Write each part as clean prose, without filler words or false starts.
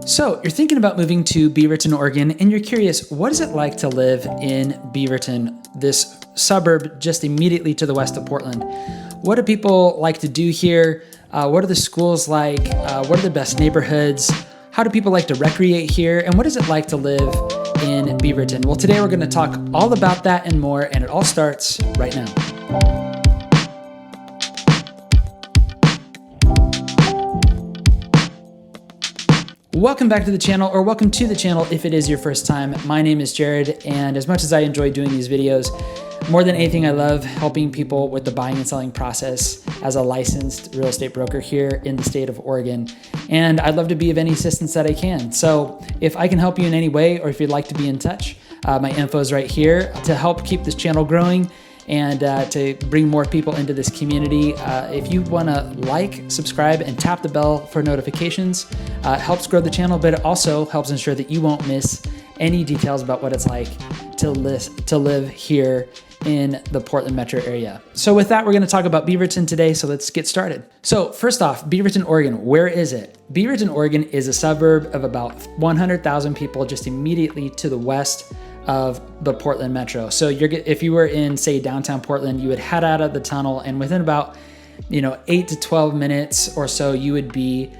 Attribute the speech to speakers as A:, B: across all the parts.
A: So you're thinking about moving to Beaverton, Oregon, and you're curious, what is it like to live in Beaverton, this suburb just immediately to the west of Portland? What do people like to do here? What are the schools like? What are the best neighborhoods? How do people like to recreate here? And what is it like to live in Beaverton? Well, today we're going to talk all about that and more, and it all starts right now. Welcome back to the channel, or welcome to the channel if it is your first time. My name is Jared, and as much as I enjoy doing these videos, more than anything, I love helping people with the buying and selling process as a licensed real estate broker here in the state of Oregon. And I'd love to be of any assistance that I can. So if I can help you in any way, or if you'd like to be in touch, my info is right here to help keep this channel growing and to bring more people into this community. If you want to like, subscribe, and tap the bell for notifications, it helps grow the channel, but it also helps ensure that you won't miss any details about what it's like to live here in the Portland metro area. So with that, we're going to talk about Beaverton today, so let's get started. So first off, Beaverton, Oregon, where is it? Beaverton, Oregon is a suburb of about 100,000 people just immediately to the west of the Portland metro. So if you were in, say, downtown Portland, you would head out of the tunnel, and within about 8 to 12 minutes or so, you would be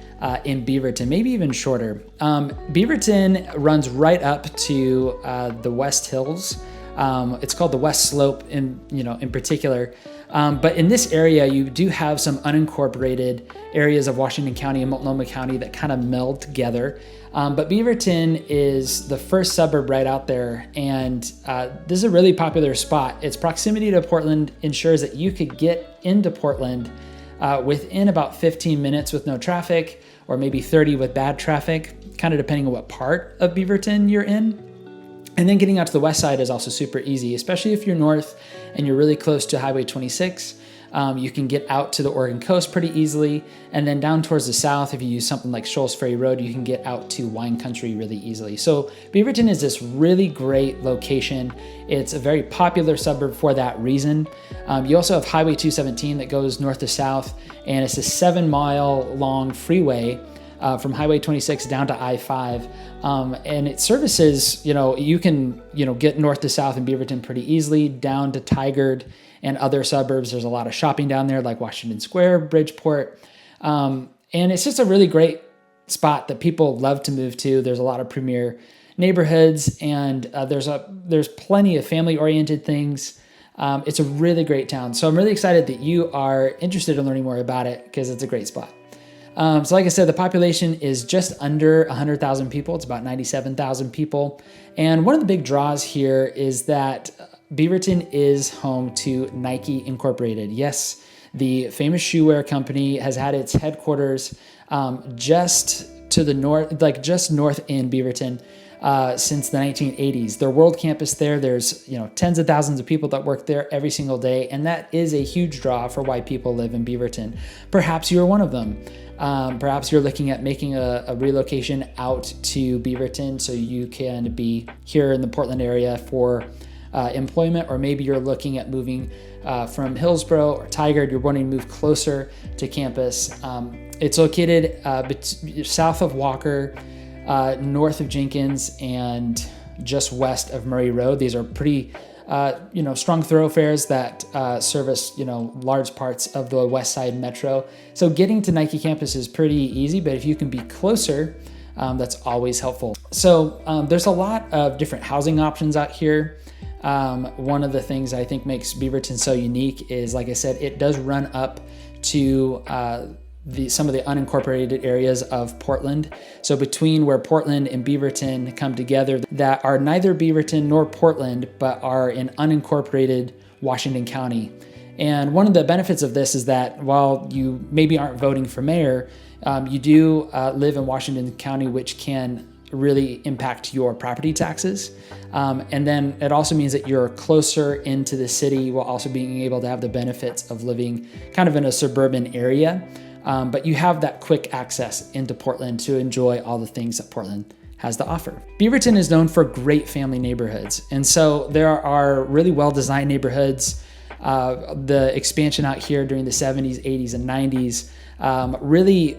A: in Beaverton, maybe even shorter. Beaverton runs right up to the West Hills. It's called the West Slope in particular. But in this area, you do have some unincorporated areas of Washington County and Multnomah County that kind of meld together. But Beaverton is the first suburb right out there, and this is a really popular spot. Its proximity to Portland ensures that you could get into Portland within about 15 minutes with no traffic, or maybe 30 with bad traffic, kind of depending on what part of Beaverton you're in. And then getting out to the west side is also super easy, especially if you're north and you're really close to Highway 26. You can get out to the Oregon coast pretty easily. And then down towards the south, if you use something like Shoals Ferry Road, you can get out to wine country really easily. So Beaverton is this really great location. It's a very popular suburb for that reason. You also have Highway 217 that goes north to south, and it's a 7-mile long freeway from Highway 26 down to I-5. And it services, you can, get north to south in Beaverton pretty easily, down to Tigard and other suburbs. There's a lot of shopping down there, like Washington Square, Bridgeport. And it's just a really great spot that people love to move to. There's a lot of premier neighborhoods, and there's plenty of family-oriented things. It's a really great town. So I'm really excited that you are interested in learning more about it, because it's a great spot. So like I said, the population is just under 100,000 people. It's about 97,000 people. And one of the big draws here is that Beaverton is home to Nike Incorporated. Yes, the famous shoe wear company has had its headquarters just to the north, like just north in Beaverton, since the 1980s. Their world campus there, there's tens of thousands of people that work there every single day, and that is a huge draw for why people live in Beaverton. Perhaps you're one of them. Perhaps you're looking at making a relocation out to Beaverton so you can be here in the Portland area for employment, or maybe you're looking at moving from Hillsborough or Tigard. You're wanting to move closer to campus. It's located south of Walker, north of Jenkins, and just west of Murray Road. These are pretty strong thoroughfares that service, large parts of the west side metro. So getting to Nike campus is pretty easy, but if you can be closer, that's always helpful. So there's a lot of different housing options out here. One of the things I think makes Beaverton so unique is, like I said, it does run up to some of the unincorporated areas of Portland. So between where Portland and Beaverton come together, that are neither Beaverton nor Portland, but are in unincorporated Washington County. And one of the benefits of this is that while you maybe aren't voting for mayor, you do live in Washington County, which can really impact your property taxes. And then it also means that you're closer into the city while also being able to have the benefits of living kind of in a suburban area. But you have that quick access into Portland to enjoy all the things that Portland has to offer. Beaverton is known for great family neighborhoods. And so there are really well-designed neighborhoods. The expansion out here during the 70s, 80s, and 90s really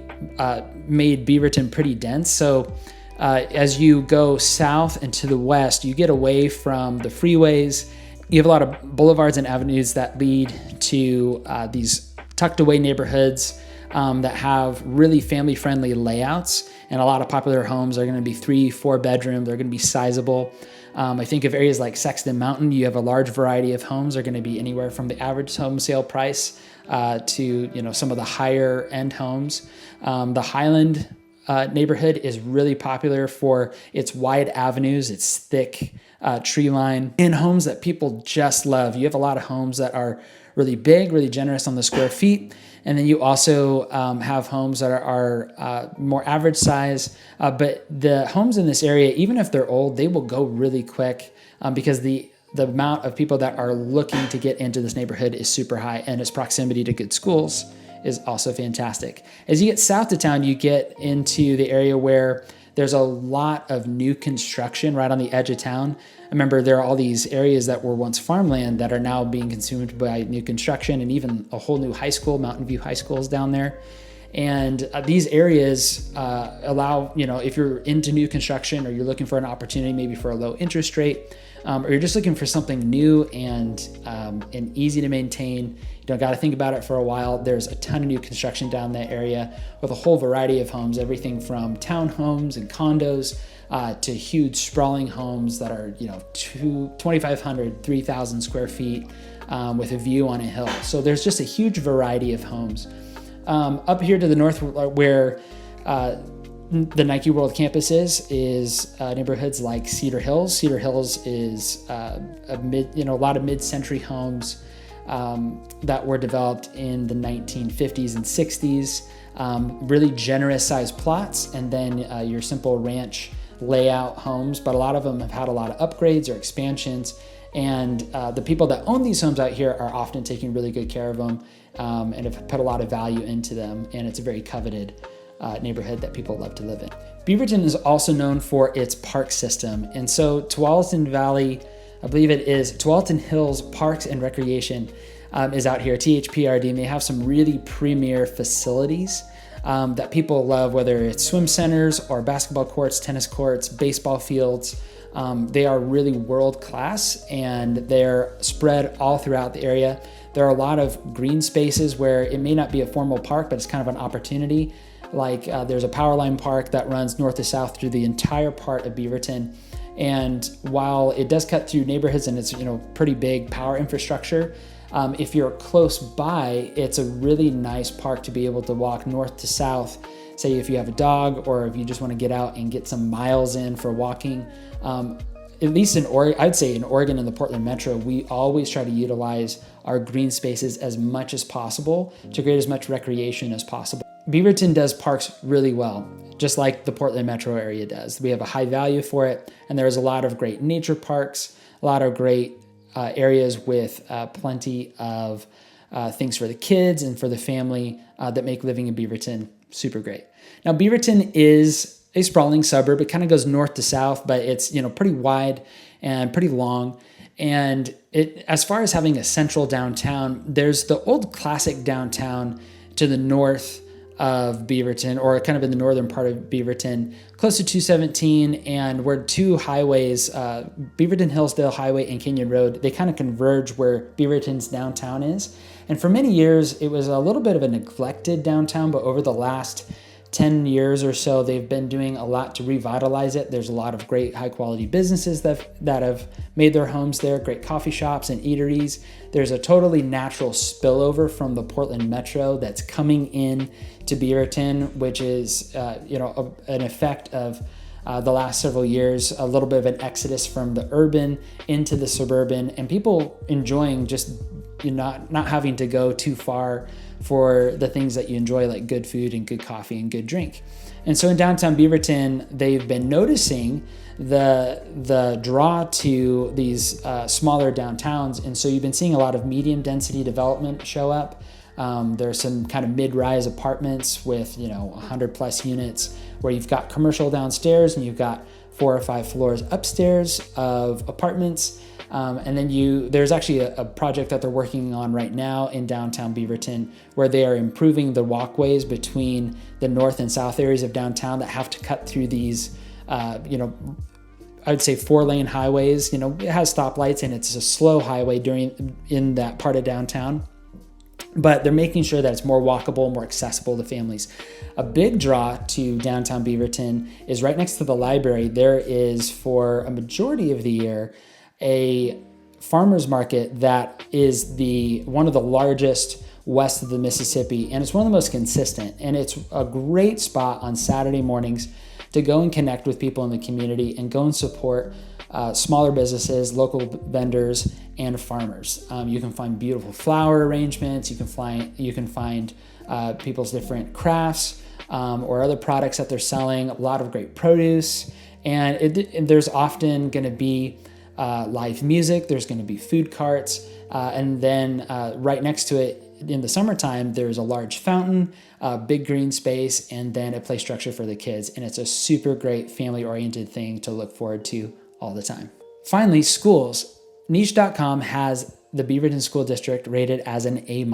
A: made Beaverton pretty dense. So as you go south and to the west, you get away from the freeways. You have a lot of boulevards and avenues that lead to these tucked away neighborhoods that have really family-friendly layouts, and a lot of popular homes are going to be 3-4 bedroom. They're going to be sizable. I think of areas like Sexton Mountain, you have a large variety of homes. Are going to be anywhere from the average home sale price to some of the higher end homes. The Highland neighborhood is really popular for its wide avenues, its thick tree line, and homes that people just love. You have a lot of homes that are really big, really generous on the square feet. And then you also have homes that are more average size. But the homes in this area, even if they're old, they will go really quick because the amount of people that are looking to get into this neighborhood is super high, and its proximity to good schools is also fantastic. As you get south of town, you get into the area where there's a lot of new construction right on the edge of town. Remember, there are all these areas that were once farmland that are now being consumed by new construction, and even a whole new high school, Mountain View High School, is down there. And these areas allow, if you're into new construction or you're looking for an opportunity maybe for a low interest rate, or you're just looking for something new and easy to maintain, you don't got to think about it for a while. There's a ton of new construction down that area with a whole variety of homes, everything from townhomes and condos to huge sprawling homes that are 2,500, 3,000 square feet with a view on a hill. So there's just a huge variety of homes. Up here to the north, where the Nike World campus is neighborhoods like Cedar Hills. Cedar Hills is a lot of mid-century homes that were developed in the 1950s and 60s. Really generous sized plots, and then your simple ranch layout homes. But a lot of them have had a lot of upgrades or expansions. And the people that own these homes out here are often taking really good care of them and have put a lot of value into them. And it's a very coveted neighborhood that people love to live in. Beaverton is also known for its park system. And so Tualatin Valley, I believe it is Tualatin Hills Parks and Recreation is out here, THPRD, and they have some really premier facilities that people love, whether it's swim centers or basketball courts, tennis courts, baseball fields. They are really world-class, and they're spread all throughout the area. There are a lot of green spaces where it may not be a formal park, but it's kind of an opportunity. Like there's a power line park that runs north to south through the entire part of Beaverton. And while it does cut through neighborhoods and it's pretty big power infrastructure, if you're close by, it's a really nice park to be able to walk north to south. Say if you have a dog, or if you just want to get out and get some miles in for walking. At least in Oregon, I'd say in Oregon and the Portland Metro, we always try to utilize our green spaces as much as possible to create as much recreation as possible. Beaverton does parks really well, just like the Portland Metro area does. We have a high value for it, and there's a lot of great nature parks, a lot of great areas with plenty of things for the kids and for the family that make living in Beaverton super great. Now, Beaverton is a sprawling suburb. It kind of goes north to south, but it's pretty wide and pretty long. And as far as having a central downtown, there's the old classic downtown to the north of Beaverton, or kind of in the northern part of Beaverton, close to 217, and where two highways, Beaverton Hillsdale Highway and Canyon Road, they kind of converge where Beaverton's downtown is. And for many years, it was a little bit of a neglected downtown, but over the last 10 years or so, they've been doing a lot to revitalize it. There's a lot of great high quality businesses that have made their homes there, great coffee shops and eateries. There's a totally natural spillover from the Portland Metro that's coming in to Beaverton, which is an effect of the last several years, a little bit of an exodus from the urban into the suburban, and people enjoying just not having to go too far for the things that you enjoy, like good food and good coffee and good drink. And so in downtown Beaverton, they've been noticing the draw to these smaller downtowns. And so you've been seeing a lot of medium density development show up. There's some kind of mid-rise apartments with 100 plus units where you've got commercial downstairs and you've got 4 or 5 floors upstairs of apartments. And then there's actually a project that they're working on right now in downtown Beaverton where they are improving the walkways between the north and south areas of downtown that have to cut through these, I'd say 4-lane highways. It has stoplights and it's a slow highway in that part of downtown. But they're making sure that it's more walkable, more accessible to families. A big draw to downtown Beaverton is right next to the library. There is, for a majority of the year, a farmer's market that is one of the largest west of the Mississippi, and it's one of the most consistent. And it's a great spot on Saturday mornings to go and connect with people in the community and go and support smaller businesses, local vendors, and farmers. You can find beautiful flower arrangements. You can find people's different crafts or other products that they're selling. A lot of great produce, and there's often going to be live music. There's going to be food carts, and then right next to it, in the summertime, there's a large fountain, a big green space, and then a play structure for the kids. And it's a super great family-oriented thing to look forward to all the time. Finally, schools. Niche.com has the Beaverton School District rated as an A-.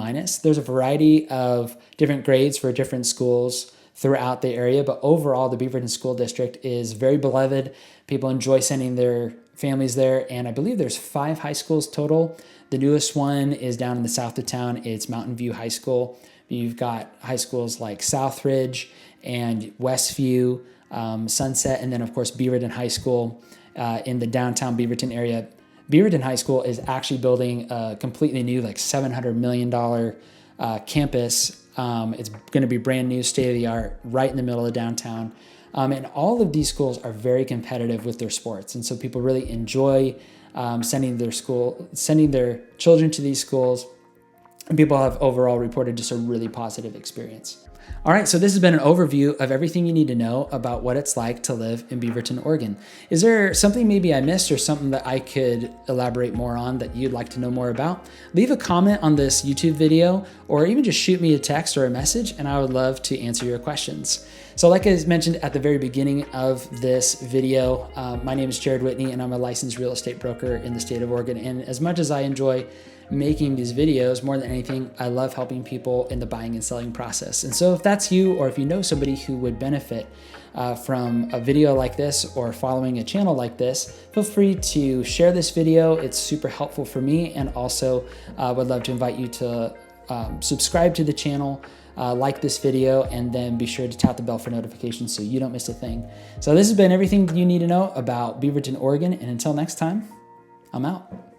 A: There's a variety of different grades for different schools throughout the area, but overall, the Beaverton School District is very beloved. People enjoy sending their families there, and I believe there's 5 high schools total. The newest one is down in the south of town. It's Mountain View High School. You've got high schools like Southridge and Westview, Sunset, and then of course Beaverton High School in the downtown Beaverton area. Beaverton High School is actually building a completely new, like $700 million campus. It's going to be brand new, state of the art, right in the middle of downtown. And all of these schools are very competitive with their sports. And so people really enjoy sending their children to these schools. And people have overall reported just a really positive experience. All right, so this has been an overview of everything you need to know about what it's like to live in Beaverton, Oregon. Is there something maybe I missed or something that I could elaborate more on that you'd like to know more about? Leave a comment on this YouTube video or even just shoot me a text or a message and I would love to answer your questions. So like I mentioned at the very beginning of this video, my name is Jared Whitney and I'm a licensed real estate broker in the state of Oregon. And as much as I enjoy making these videos, more than anything, I love helping people in the buying and selling process. And so if that's you, or if you know somebody who would benefit from a video like this or following a channel like this, feel free to share this video. It's super helpful for me, and also would love to invite you to subscribe to the channel, like this video, and then be sure to tap the bell for notifications so you don't miss a thing. So this has been everything you need to know about Beaverton, Oregon, and until next time, I'm out.